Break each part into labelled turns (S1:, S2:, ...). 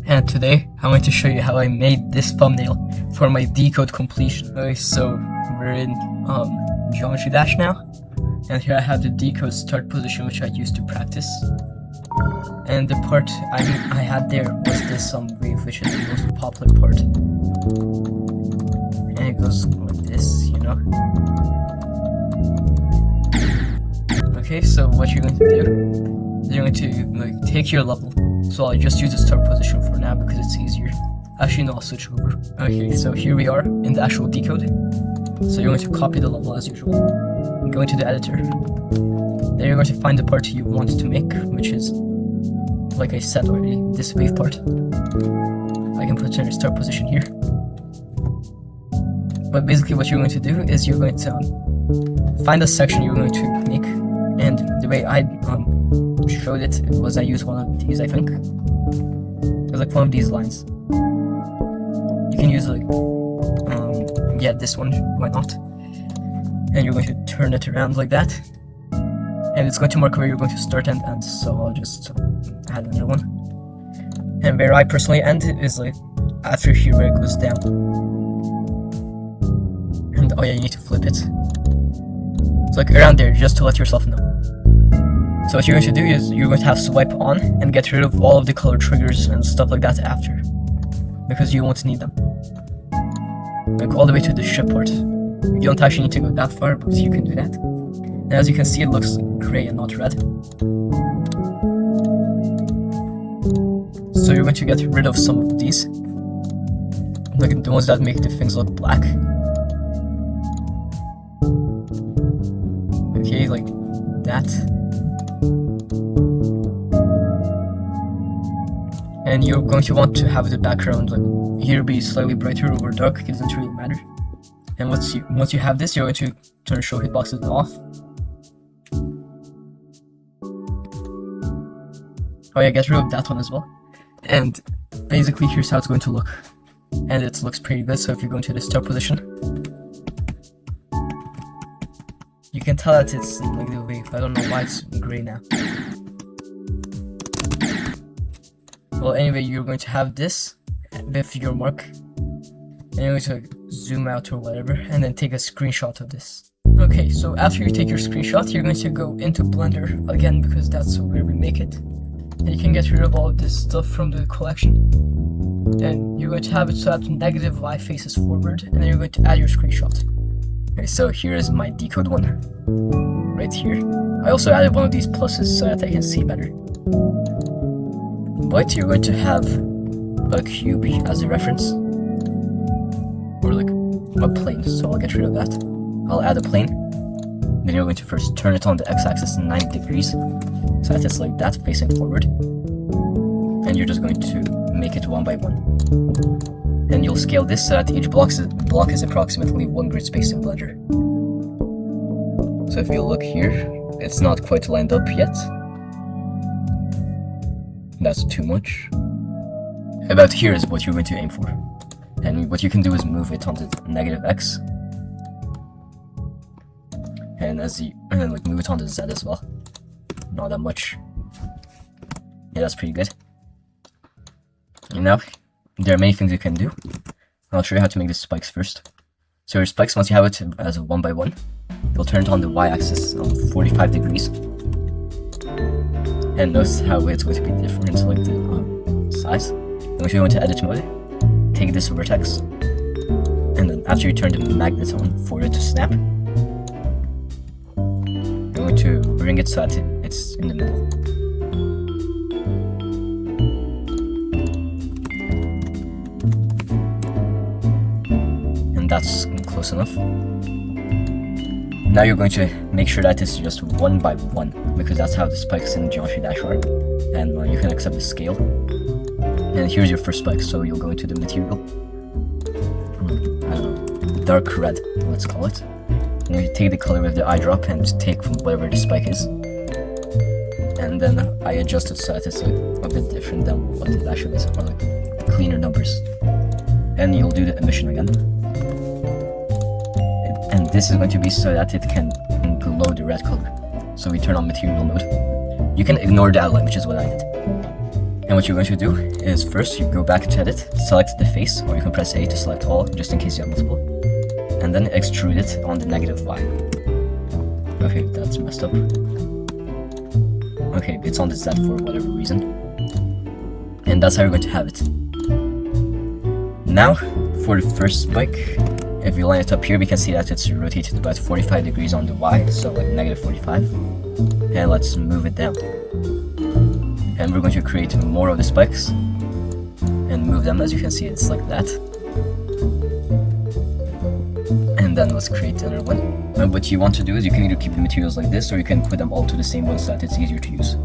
S1: and today I'm going to show you how I made this thumbnail for my decode completion. Okay, so we're in Geometry Dash now, and here I have the decode start position which I used to practice. And the part I had there was this wave, which is the most popular part. And it goes like this, you know. Okay, so what you're going to do is you're going to take your level. So I'll just use the start position for now because it's easier. Actually, no, I'll switch over. Okay, so here we are in the actual decode. So you're going to copy the level as usual. Go into the editor. Then you're going to find the part you want to make, which is, like I said already, this wave part. I can put it in the start position here. But basically what you're going to do is you're going to find a section you're going to make. And the way I showed it was I used one of these, I think. It was like one of these lines. You can use yeah, this one, why not? And you're going to turn it around like that. And it's going to mark where you're going to start and end, so I'll just add another one. And where I personally end is like after here where it goes down. And oh yeah, you need to flip it. It's like around there, just to let yourself know. So what you're going to do is you're going to have swipe on and get rid of all of the color triggers and stuff like that after, because you won't need them. Like all the way to the ship part. You don't actually need to go that far, but you can do that. And as you can see, it looks gray and not red. So you're going to get rid of some of these, like the ones that make the things look black. Okay, like that. And you're going to want to have the background like here be slightly brighter or dark, it doesn't really matter. And once you have this, you're going to turn show hitboxes off. Oh yeah, get rid of that one as well. And basically here's how it's going to look. And it looks pretty good, so if you go into the start position, you can tell that it's like the wave. I don't know why it's gray now. Well, anyway, you're going to have this with your mark. And you're going to zoom out or whatever, and then take a screenshot of this. Okay, so after you take your screenshot, you're going to go into Blender again, because that's where we make it. And you can get rid of all of this stuff from the collection. And you're going to have it so that negative Y faces forward, and then you're going to add your screenshot. Okay, so here is my decode one, right here. I also added one of these pluses so that I can see better. But you're going to have a cube as a reference, or like a plane, so I'll get rid of that. I'll add a plane. Then you're going to first turn it on the x-axis 90 degrees, so that it's like that, facing forward. And you're just going to make it one by one. And you'll scale this so that each block is approximately 1 grid space in Blender. So if you look here, it's not quite lined up yet. That's too much. About here is what you're going to aim for. And what you can do is move it onto negative X. And then like move it onto Z as well. Not that much. Yeah, that's pretty good. And now, there are many things you can do. I'll show you how to make the spikes first. So your spikes, once you have it as a 1 by 1, you'll turn it on the y-axis 45 degrees. And notice how it's going to be different, like the size. And if you go into edit mode, take this vertex, and then after you turn the magnet on for it to snap, you're going to bring it so that it's in the middle. And that's close enough. Now you're going to make sure that it's just 1 by 1, because that's how the spikes in Geometry Dash are, and you can accept the scale. And here's your first spike, so you'll go into the material, I don't know, dark red, let's call it. And you take the color with the eyedrop and take from whatever the spike is. And then I adjust it so that it's like a bit different than what it actually is, or like cleaner numbers. And you'll do the emission again. And this is going to be so that it can glow the red color. So we turn on material mode. You can ignore the outline, which is what I did. And what you're going to do is first you go back to edit, select the face, or you can press A to select all, just in case you have multiple. And then extrude it on the negative Y. Okay, that's messed up. Okay, it's on the Z for whatever reason. And that's how you're going to have it. Now, for the first spike, if you line it up here, we can see that it's rotated about 45 degrees on the Y, so like negative 45. And let's move it down. And we're going to create more of the spikes and move them. As you can see, it's like that. And then let's create another one. And what you want to do is you can either keep the materials like this, or you can put them all to the same one so that it's easier to use.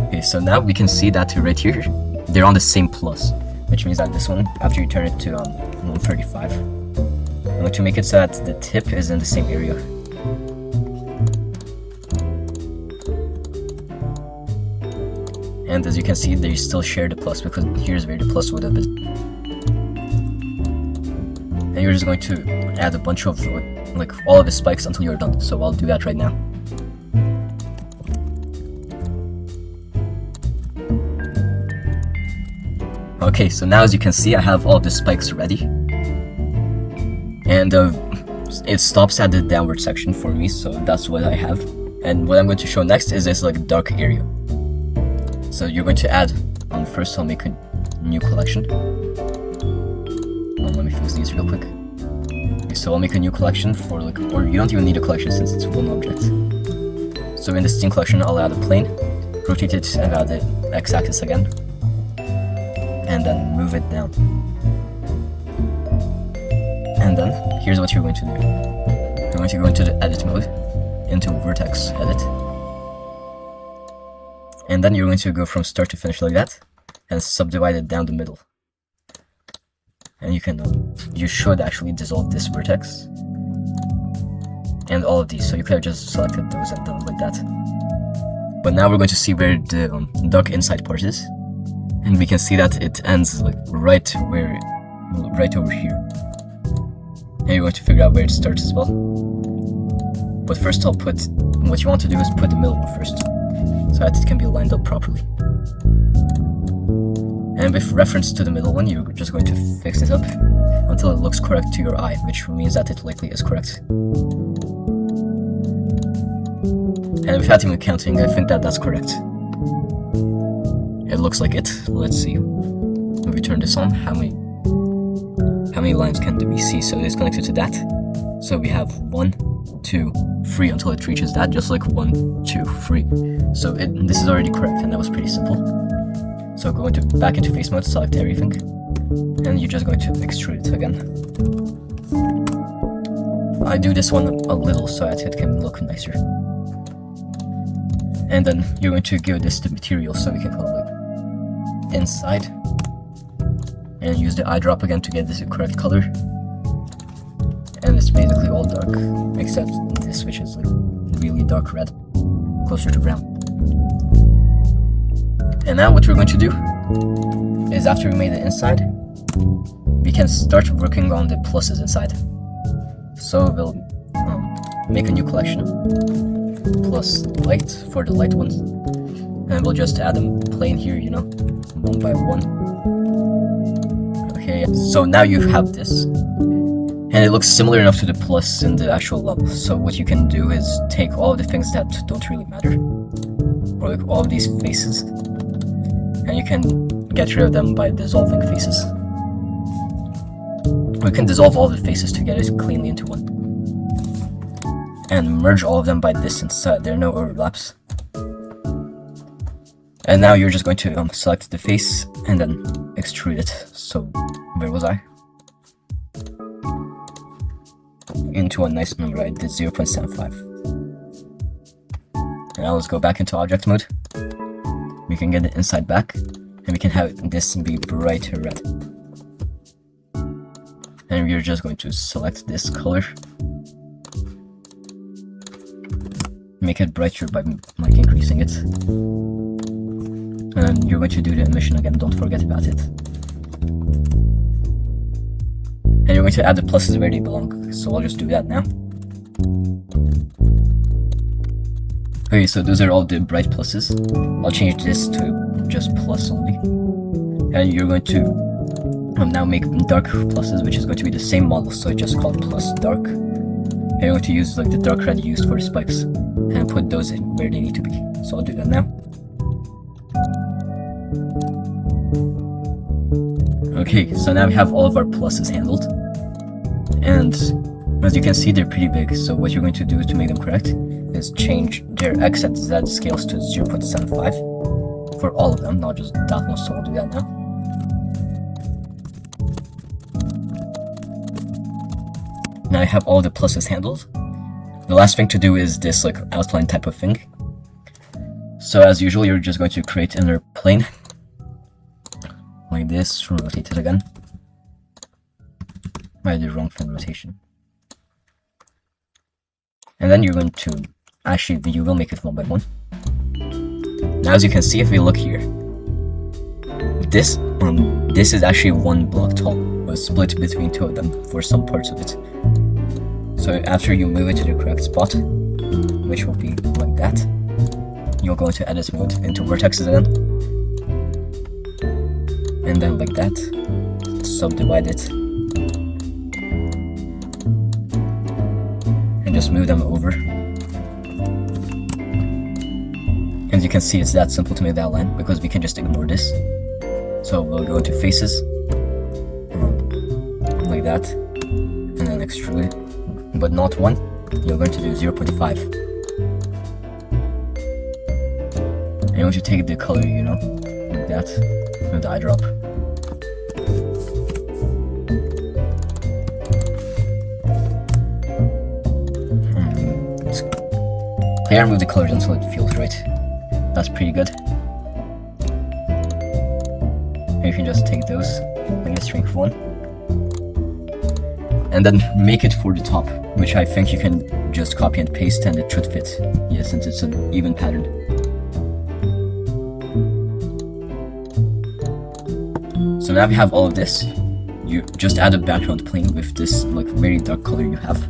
S1: Okay, so now we can see that right here, they're on the same plus, which means that this one, after you turn it to 135, I'm going to make it so that the tip is in the same area. And as you can see, they still share the plus, because here's where the plus would have been. And you're just going to add a bunch of, like, all of the spikes until you're done. So I'll do that right now. Okay, so now as you can see, I have all the spikes ready. And it stops at the downward section for me, so that's what I have. And what I'm going to show next is this like dark area. So you're going to add, first I'll make a new collection. Let me fix these real quick. Okay, so I'll make a new collection for like, or you don't even need a collection since it's one object. So in the scene collection, I'll add a plane, rotate it and add the x-axis again, and then move it down. And then here's what you're going to do. You're going to go into the edit mode, into vertex edit. And then you're going to go from start to finish like that, and subdivide it down the middle. And you can, you should actually dissolve this vertex, and all of these, so you could have just selected those and done it like that. But now we're going to see where the dark inside part is, and we can see that it ends like right over here. And you're going to figure out where it starts as well. But first what you want to do is put the middle one first, so that it can be lined up properly. And with reference to the middle one, you're just going to fix it up until it looks correct to your eye, which means that it likely is correct. And without even counting, I think that that's correct. It looks like it. Let's see. If we turn this on, how many lines can we see? So it's connected to that. So we have 1, 2, 3 until it reaches that, just like 1, 2, 3. So this is already correct, and that was pretty simple. So go back into face mode, select everything, and you're just going to extrude it again. I do this one a little so that it can look nicer. And then you're going to give this the material, so we can call it like inside. And use the eyedrop again to get this correct color. And it's basically all dark, except this, which is like really dark red, closer to brown. And now what we're going to do is, after we made the inside, we can start working on the pluses inside. So we'll make a new collection, plus light for the light ones, and we'll just add them plain here, you know, 1 by 1. Okay, so now you have this, and it looks similar enough to the plus in the actual level. So what you can do is take all of the things that don't really matter, or like all of these faces, and you can get rid of them by dissolving faces. Or you can dissolve all the faces to get it cleanly into one, and merge all of them by distance so there are no overlaps. And now you're just going to select the face and then extrude it. So where was I? Into a nice number. I did 0.75. And now let's go back into object mode. We can get the inside back, and we can have this be bright red. And we're just going to select this color, make it brighter by like increasing it. And you're going to do the emission again, don't forget about it. And you're going to add the pluses where they belong, so I'll just do that now. Okay, so those are all the bright pluses. I'll change this to just plus only. And you're going to now make dark pluses, which is going to be the same model, so just called plus dark. And you're going to use like the dark red used for the spikes and put those in where they need to be. So I'll do that now. Okay, so now we have all of our pluses handled. And as you can see, they're pretty big. So what you're going to do to make them correct is change their X and Z scales to 0.75 for all of them, not just that one, so we'll do that now. Now I have all the pluses handled. The last thing to do is this like outline type of thing. So as usual, you're just going to create inner plane like this, rotate it again. I did wrong for rotation. And then you're going to, actually you will make it one by one. Now as you can see, if we look here, this is actually one block tall, but split between two of them for some parts of it. So after you move it to the correct spot, which will be like that, you'll go into edit mode into vertexes again, and then like that, subdivide it, and just move them over. As you can see, it's that simple to make that line because we can just ignore this. So we'll go into faces, like that, and then extrude, but not 1. You're going to do 0.5. And you want to take the color, you know, like that, with the eyedrop. Play and move the colors until it feels right. That's pretty good. And you can just take those, make it strength 1. And then make it for the top, which I think you can just copy and paste and it should fit. Yeah, since it's an even pattern. So now we have all of this. You just add a background plane with this like very dark color you have.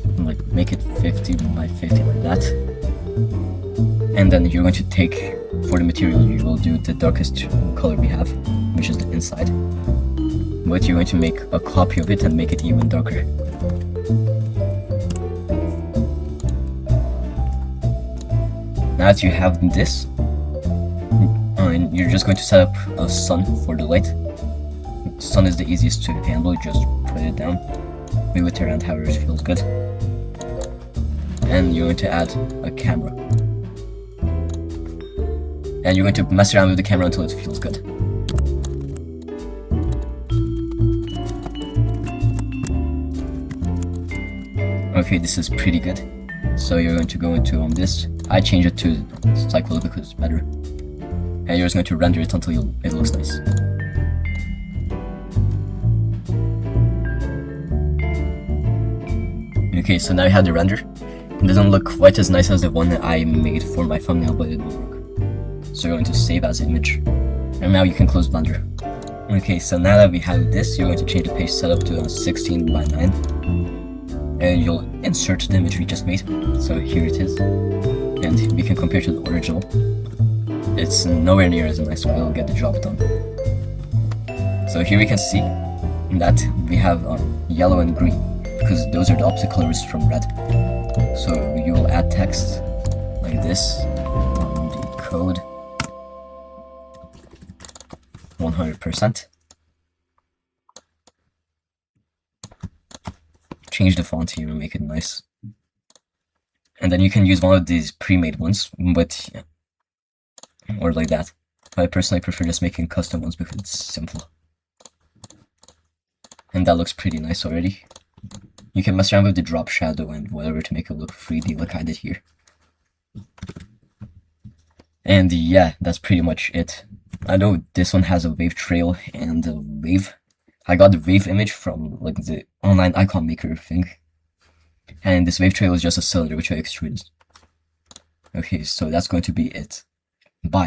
S1: And, like make it 50 by 50 like that. And then you're going to take, for the material, you will do the darkest color we have, which is the inside. But you're going to make a copy of it and make it even darker. Now that you have this, you're just going to set up a sun for the light. Sun is the easiest to handle, just put it down, move it around however it feels good. And you're going to add a camera. And you're going to mess around with the camera until it feels good. Okay, this is pretty good. So you're going to go into this. I change it to cycle because it's better. And you're just going to render it until it looks nice. Okay, so now you have the render. It doesn't look quite as nice as the one that I made for my thumbnail, but it will work. So you're going to save as image. And now you can close Blender. Okay, so now that we have this, you're going to change the page setup to 16 by 9. And you'll insert the image we just made. So here it is. And we can compare to the original. It's nowhere near as nice, but it'll get the job done. So here we can see that we have yellow and green, because those are the opposite colors from red. So you will add text like this, decode 100%. Change the font here and make it nice. And then you can use one of these pre-made ones, but yeah, or like that. I personally prefer just making custom ones because it's simple. And that looks pretty nice already. You can mess around with the drop shadow and whatever to make it look 3D like I did here. And yeah, that's pretty much it. I know this one has a wave trail and a wave. I got the wave image from like the online icon maker thing. And this wave trail is just a cylinder which I extruded. Okay, so that's going to be it. Bye.